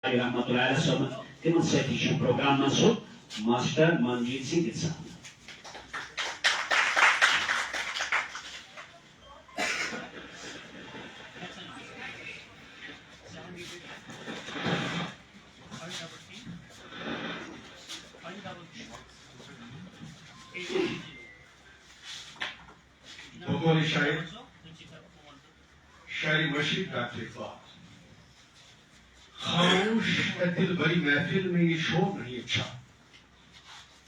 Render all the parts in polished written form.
rahmatullahi alaihi wasallam timun seti şu programman su Master Manjit Singh Sahab. بطور شاعری مشرق کا اتفاق خاموش اے دل بری محفل میں یہ شور نہیں اچھا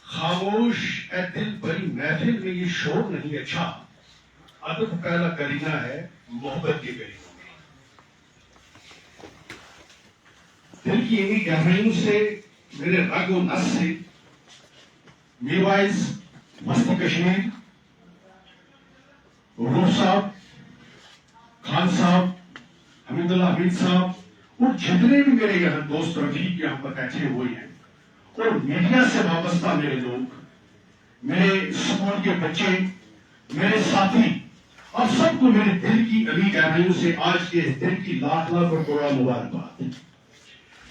خاموش اے دل بری محفل میں یہ شور نہیں اچھا ادب پہلا کرینہ ہے محبت کے کرینوں میں دل کی انہی گہرائیوں سے میرے رگ و نس سے میوائز مستی کشمیر روح صاحب خان صاحب حمید اللہ حمید صاحب اور جتنے بھی میرے یہاں دوست رفیق یہاں پر بیٹھے ہوئے ہیں اور میڈیا سے وابستہ میرے لوگ میرے اسکول کے بچے میرے ساتھی اور سب کو میرے دل کی علی گہرائیوں سے آج کے دن کی لاکھ لاکھ اور کروڑ مبارکباد.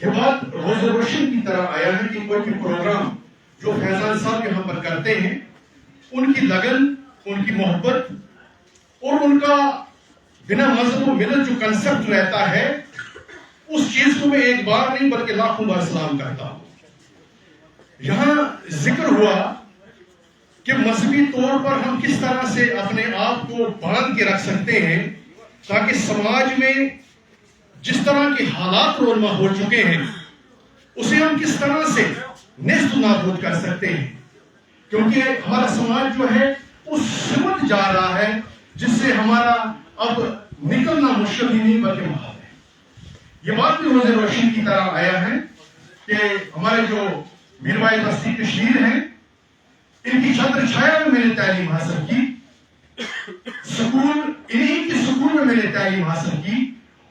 یہ بات روز روشن کی طرح آیا ہے کہ کوئی بھی پروگرام جو فیضان صاحب یہاں پر کرتے ہیں ان کی لگن ان کی محبت اور ان کا بنا مذہب و ملت جو کنسپٹ رہتا ہے اس چیز کو میں ایک بار نہیں بلکہ لاکھوں بار سلام کرتا ہوں. یہاں ذکر ہوا کہ مذہبی طور پر ہم کس طرح سے اپنے آپ کو باندھ کے رکھ سکتے ہیں تاکہ سماج میں جس طرح کے حالات رونما ہو چکے ہیں اسے ہم کس طرح سے نیست نابود کر سکتے ہیں, کیونکہ ہمارا سماج جو ہے اس سمت جا رہا ہے جس سے ہمارا اب نکلنا مشکل ہی نہیں بلکہ محال ہے. یہ بات بھی روز روشن کی طرح آیا ہے کہ ہمارے جو میروائز بستی کشمیر ہیں ان کی چھتر چھایا میں میں نے تعلیم حاصل کی, سکول انہی کے سکول میں نے تعلیم حاصل کی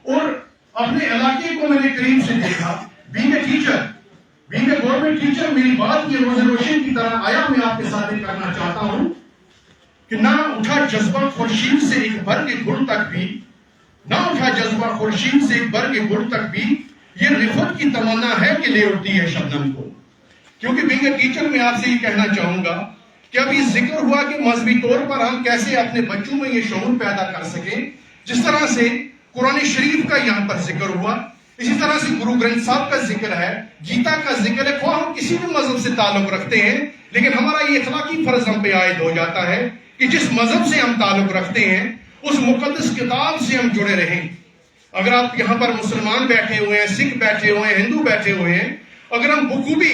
اور اپنے علاقے کو میں نے قریب سے دیکھا. بینگ اے گورنمنٹ ٹیچر میری بات یہ روز روشن کی طرح آیا میں آپ کے ساتھ کرنا چاہتا ہوں کہ نہ اٹھا جذبہ خورشید سے ایک برگ گل تک بھی نہ اٹھا جذبہ خورشید سے ایک برگ گل تک بھی یہ رفت کی تمنا ہے کہ لے اٹھتی ہے شبنم کو. کیونکہ بینگ اے ٹیچر میں آپ سے یہ کہنا چاہوں گا کہ اب یہ ذکر ہوا کہ مذہبی طور پر ہم کیسے اپنے بچوں میں یہ شعور پیدا کر سکیں. جس طرح سے قرآن شریف کا یہاں پر ذکر ہوا, اسی طرح سے گرو گرنتھ صاحب کا ذکر ہے, گیتا کا ذکر ہے. خواہ ہم کسی بھی مذہب سے تعلق رکھتے ہیں لیکن ہمارا یہ اخلاقی فرض ہم پہ عائد ہو جاتا ہے کہ جس مذہب سے ہم تعلق رکھتے ہیں اس مقدس کتاب سے ہم جڑے رہیں. اگر آپ یہاں پر مسلمان بیٹھے ہوئے ہیں, سکھ بیٹھے ہوئے ہیں, ہندو بیٹھے ہوئے ہیں, اگر ہم بخوبی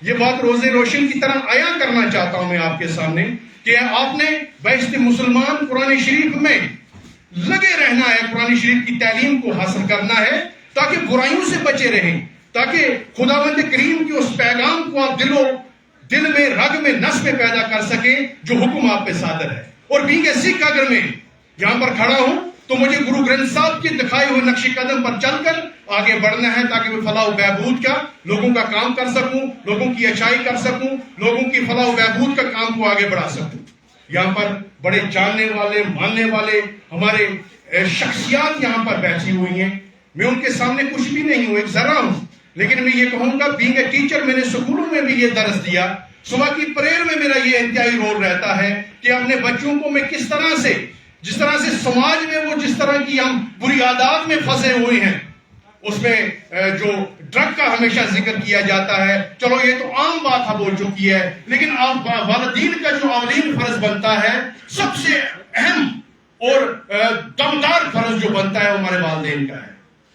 یہ بات روز روشن کی طرح عیاں کرنا چاہتا ہوں میں آپ کے سامنے کہ آپ نے بہشت مسلمان قرآن شریف میں لگے رہنا ہے, قرآن شریف کی تعلیم کو حاصل کرنا ہے تاکہ برائیوں سے بچے رہیں, تاکہ خداوند کریم کے اس پیغام کو آپ دل میں رگ میں نس میں پیدا کر سکیں جو حکم آپ پہ صادر ہے. اور بینگ اے سکھ اگر میں یہاں پر کھڑا ہوں تو مجھے گرو گرنتھ صاحب کے دکھائے ہوئے نقش قدم پر چل کر آگے بڑھنا ہے تاکہ میں فلاح و بہبود کا لوگوں کا کام کر سکوں, لوگوں کی اچھائی کر سکوں, لوگوں کی فلاح و بہبود کا کام کو آگے بڑھا سکوں. یہاں پر بڑے جاننے والے ماننے والے ہمارے شخصیات یہاں پر بیٹھی ہوئی ہیں. میں ان کے سامنے کچھ بھی نہیں ہوں, ایک ذرا ہوں, لیکن میں یہ کہوں گا بینگ اے ٹیچر میں نے سکولوں میں بھی یہ درس دیا. صبح کی پریئر میں میرا یہ انتہائی رول رہتا ہے کہ اپنے بچوں کو میں کس طرح سے جس طرح سے سماج میں وہ جس طرح کی ہم بری عادات میں پھنسے ہوئے ہیں اس میں جو ڈرگ کا ہمیشہ ذکر کیا جاتا ہے, چلو یہ تو عام بات اب ہو چکی ہے, لیکن آپ والدین کا جو اولین فرض بنتا ہے سب سے اہم اور دمدار فرض جو بنتا ہے وہ ہمارے والدین کا ہے.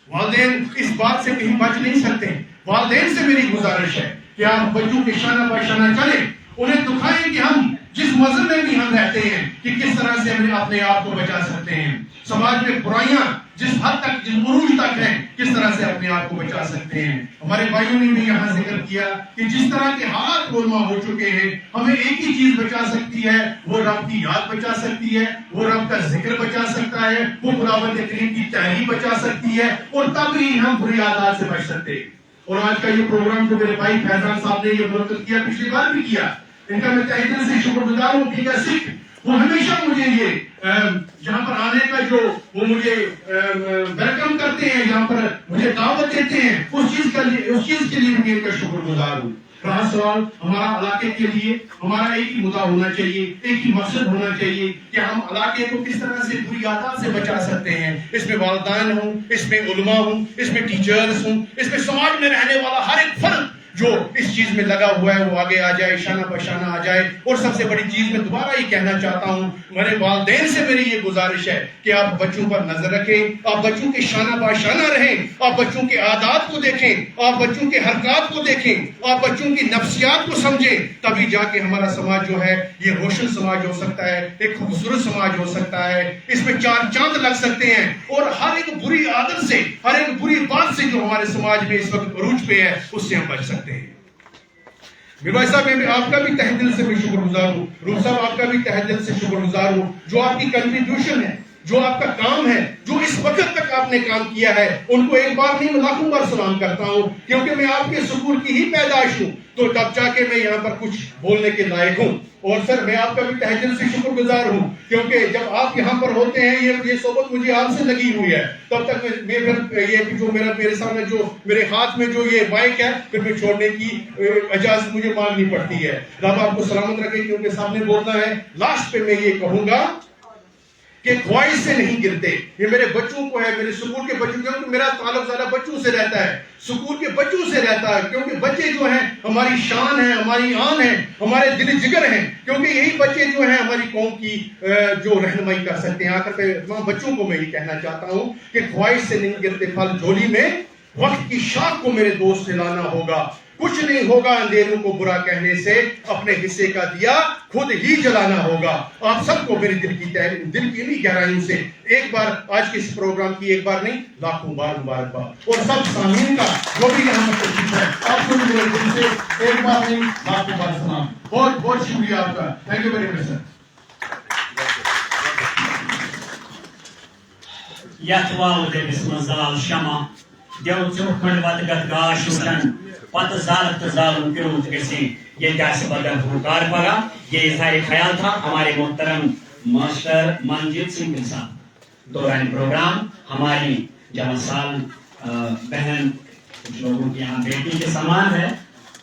والدین اس بات سے کہیں بچ نہیں سکتے. والدین سے میری گزارش ہے کہ آپ بچوں کے شانہ بہ شانہ چلیں, انہیں دکھائیں کہ ہم جس مذہب میں بھی ہم رہتے ہیں کہ کس طرح سے ہم اپنے آپ کو بچا سکتے ہیں. سماج میں برائیاں جس حد تک جس عروج تک ہیں کس طرح سے اپنے آپ کو بچا سکتے ہیں. ہمارے بھائیوں نے بھی یہاں ذکر کیا کہ جس طرح کے حالات رونما ہو چکے ہیں ہمیں ایک ہی چیز بچا سکتی ہے, وہ رب کی یاد بچا سکتی ہے, وہ رب کا ذکر بچا سکتا ہے, وہ خداوند کریم کی تحریر بچا سکتی ہے, اور تب ہی ہم بری عادات سے بچ سکتے ہیں. اور آج کا یہ پروگرام جو میرے بھائی فیضان صاحب نے یہ منعقد کیا, پچھلی بار بھی کیا, ان کا میں تہہ دل سے شکر گزار ہوں. بینگ اے سکھ وہ ہمیشہ مجھے یہ یہاں پر آنے کا جو وہ مجھے ویلکم کرتے ہیں، یہاں پر مجھے دعوت دیتے ہیں، اس چیز کے لیے میں ان کا شکر گزار ہوں۔ رہا سوال ہمارا علاقے کے لیے، ہمارا ایک ہی مدعا ہونا چاہیے، ایک ہی مقصد ہونا چاہیے کہ ہم علاقے کو کس طرح سے بری عادات سے بچا سکتے ہیں۔ اس میں والدین ہوں، اس میں علماء ہوں، اس میں ٹیچرز ہوں، اس میں سماج میں رہنے والا ہر ایک فرد جو اس چیز میں لگا ہوا ہے وہ آگے آ جائے، شانہ بشانہ آ جائے۔ اور سب سے بڑی چیز میں دوبارہ یہ کہنا چاہتا ہوں، میرے والدین سے میری یہ گزارش ہے کہ آپ بچوں پر نظر رکھیں، آپ بچوں کے شانہ باشانہ رہیں، آپ بچوں کے عادات کو دیکھیں، آپ بچوں کے حرکات کو دیکھیں، آپ بچوں کی نفسیات کو سمجھیں، تبھی جا کے ہمارا سماج جو ہے یہ روشن سماج ہو سکتا ہے، ایک خوبصورت سماج ہو سکتا ہے، اس میں چار چاند لگ سکتے ہیں، اور ہر ایک بری عادت سے، ہر ایک بری بات سے جو ہمارے سماج میں اس وقت عروج پہ ہے، اس سے ہم بچ سکتے ہیں۔ میرے بھائی صاحب، میں آپ کا بھی تہ دل سے شکر گزار ہوں، روح صاحب آپ کا بھی تہ دل سے شکر گزار ہوں، جو آپ کی کنٹریبیوشن ہے، جو آپ کا کام ہے، جو اس وقت تک آپ نے کام کیا ہے، ان کو ایک بار نہیں میں لاکھوں بار سلام کرتا ہوں، کیونکہ میں آپ کے سکول کی ہی پیدائش ہوں، تو تب جا کے میں یہاں پر کچھ بولنے کے لائق ہوں۔ اور سر میں آپ کا بھی تہ دل سے شکر گزار ہوں، کیونکہ جب آپ یہاں پر ہوتے ہیں، یہ صحبت مجھے آپ سے لگی ہوئی ہے، تب تک میں یہ جو میرے سامنے جو میرے ہاتھ میں جو یہ مائک ہے، پھر میں چھوڑنے کی اجازت مجھے مانگنی پڑتی ہے۔ رب آپ کو سلامت رکھے، کیونکہ سامنے بولنا ہے۔ لاسٹ پہ میں یہ کہوں گا کہ خواہش سے نہیں گرتے، یہ میرے بچوں کو ہے، میرے سکول کے بچوں، کیونکہ میرا تعلق زیادہ بچوں سے رہتا ہے، سکول کے بچوں سے رہتا ہے، کیونکہ بچے جو ہیں ہماری شان ہیں، ہماری آن ہیں، ہمارے دل جگر ہیں، کیونکہ یہی بچے جو ہیں ہماری قوم کی جو رہنمائی کر سکتے ہیں۔ آخر پہ تمام بچوں کو میں یہ کہنا چاہتا ہوں کہ خواہش سے نہیں گرتے پھل جھولی میں، وقت کی شاخ کو میرے دوست لانا ہوگا، کچھ نہیں ہوگا اندھیروں کو برا کہنے سے، اپنے حصے کا دیا خود ہی جلانا ہوگا۔ آپ سب کو میری دل کی گہرائیوں سے ایک بار آج کے اس پروگرام کی ایک بار نہیں لاکھوں بار مبارکباد، اور سب سامعین کا جو بھی یہاں پر تشریف ہے، آپ کو بھی میرے دل سے ایک بار نہیں لاکھوں بار سلام۔ بہت بہت شکریہ آپ کا، تھینک یو ویری مچ سر۔ یتھ وال دلس مزال شمع دیو ژوٚکھنڈ وت گتھ گاش وٕچھن پتہٕ زال تہٕ زالُن پیوٗت گژھِ ییٚتہِ آسہِ بدل ہوکار پگہ۔ یہ اظہار خیال تھا ہمارے محترم ماسٹر منجیت سنگھ صاحب۔ دوران پروگرام ہماری جمع سال بہن کچھ لوگوں کی یہاں بیٹی کے سامان ہے،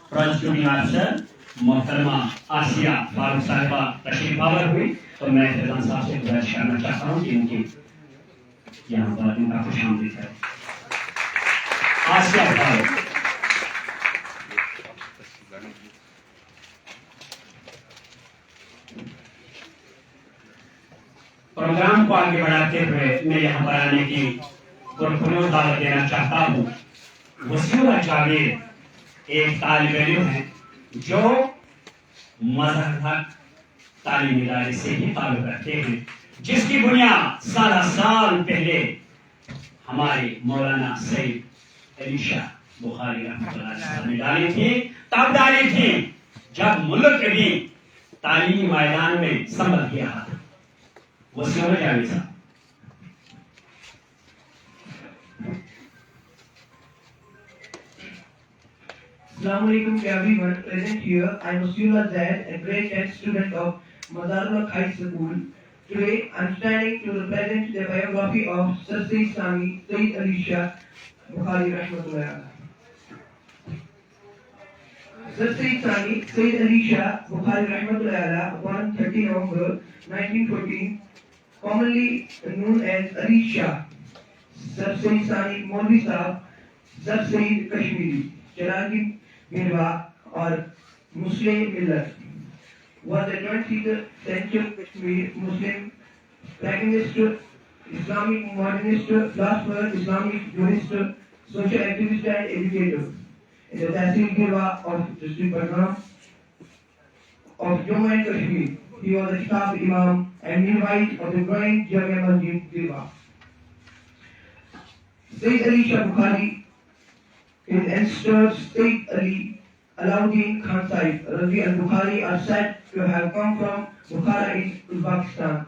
پروسیکیوٹنگ آفیسر محترمہ آسیہ فاروق صاحبہ تشریف آور ہوئی، تو میں فیضان صاحب سے گزارش کرنا چاہتا ہوں کہ ان کی یہاں پر ان کا خوش آمدید ہے۔ آسیہ فاروق۔ پروگرام کو آگے بڑھاتے ہوئے میں یہاں پر آنے کی پرخلوص دعوت دینا چاہتا ہوں۔ وسیع اللہ جاوید ایک طالب علم ہے جو مذہب تعلیمی ادارے سے ہی تعلق رکھتے ہیں، جس کی بنیاد سالہ سال پہلے ہمارے مولانا سید علی شاہ بخاری رحمۃ اللہ علیہ نے ڈالی تھی، تب ڈالی تھی جب ملک ابھی تعلیمی میدان میں سنبھل گیا تھا۔ وسیع اللہ جاوید صاحب۔ Assalamu alaikum to everyone present here. I am Wasiullah Zaid, a grade 10 student of Mazarullah High School. Today I am standing to represent the biography of Sir Sayyid Sami Sayyid Ali Shah Bukhari Rahmatullah Alayhi. Sir Sayyid Sami Sayyid Ali Shah Bukhari Rahmatullah Alayhi, born 30 November 1914, commonly known as Ali Shah, Sir Sayyid Sami Maulvi Sahab, Sir Sayyid Kashmiri, Cheragi Mirwa or Muslim Millet, was a 20th century Kashmir Muslim pragmatist, Islamic modernist, philosopher, Islamic jurist, social activist and educator. In the Tahsil Mirwa of District Badgaon of Jammu and Kashmir, he was a Kitab Imam and Mirwait of the growing Jamia Masjid Mirwa. Sayyid Ali Shah Bukhari, his ancestors Sayyid Ali Alauddin Khan Sahib Razi al-Bukhari are said to have come from Bukhara in Pakistan.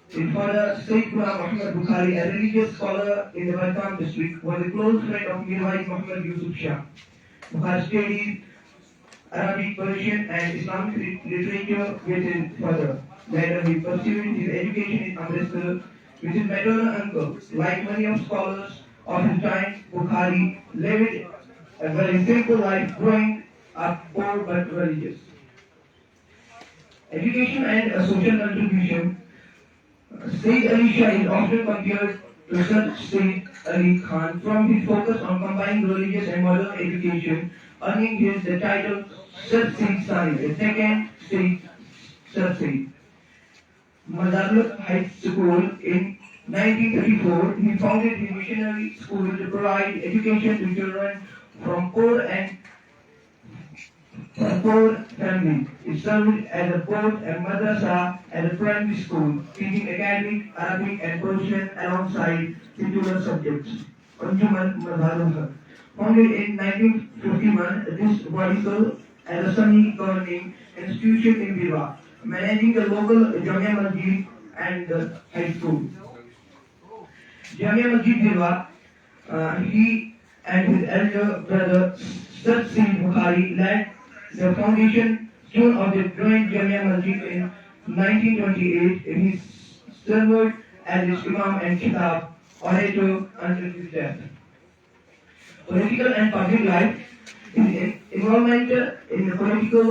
His father Sayyid Ghulam Muhammad Bukhari, a religious scholar in the Badgaon district, was a close friend of Mirwais Muhammad Yusuf Shah. Bukhari studied Arabic, Persian and Islamic literature with his father. Later, he pursued his education in Amritsar with his maternal uncle. Like many of scholars of his time, Bukhari lived a very simple life, growing up poor but religious. Education and a social contribution. Sayyid Ali Shah is often compared to Sir Sayyid Ali Khan from his focus on combining religious and modern education, earning his the title Sir Sayyid Sani, the second Sayyid Sir Sayyid. Mazarul Heights School in 1934, he founded his missionary school to provide education to children from poor family. It served as a both a madrasa and a primary school, teaching academic, Arabic and Persian alongside secular subjects. Anjuman Mazharul Haq. Founded in 1951, this vertical as a semi-governing institution in Bihar, managing the local Jamia Masjid and the high school. Jamia Masjid Bihar, he and his elder brother Sir Sayyid Bukhari led the foundation stone of the joint Jamia Masjid in 1928. He served as its Imam and Kitab orator until his death. Political and public life. His involvement in the political